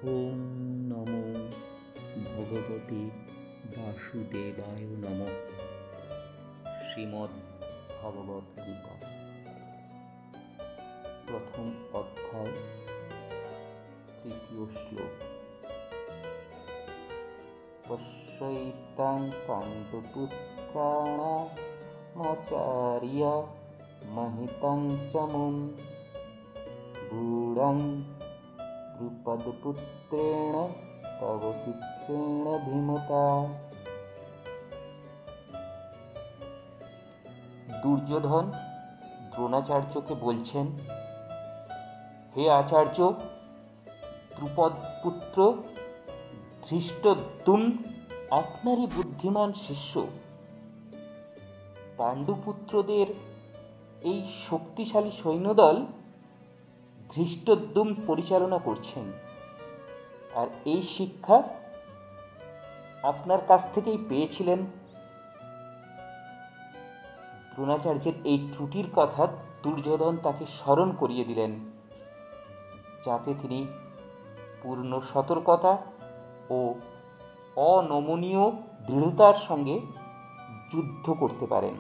ওম নমো ভগবতে বাসুদেবায় নমঃ। শ্রীমদ্ ভাগবত গীতা, প্রথম অধ্যায়, তৃতীয় শ্লোক। পশ্যৈতাং পাণ্ডুপুত্রাণামাচার্য মহিতাং চ মুম গূঢ়ং দ্রুপদপুত্রেণ তব শিষ্যেণ ধীমতা। দুর্যোধন দ্রোণাচার্যকে বলছেন, হে আচার্য, দ্রুপদ পুত্র ধৃষ্টদ্যুম্ন আপনারই বুদ্ধিমান শিষ্য। পাণ্ডুপুত্রদের এই শক্তিশালী সৈন্যদল ধৃষ্টদ্যুম্ন পরিচালনা করছেন, আর এই শিক্ষা আপনার কাছ থেকেই পেয়েছিলেন। দ্রোণাচার্যের এই ত্রুটির কথা দুর্যোধন তাকে স্মরণ করিয়ে দিলেন, যাতে তিনি পূর্ণ সতর্কতা ও অনমনীয় দৃঢ়তার সঙ্গে যুদ্ধ করতে পারেন।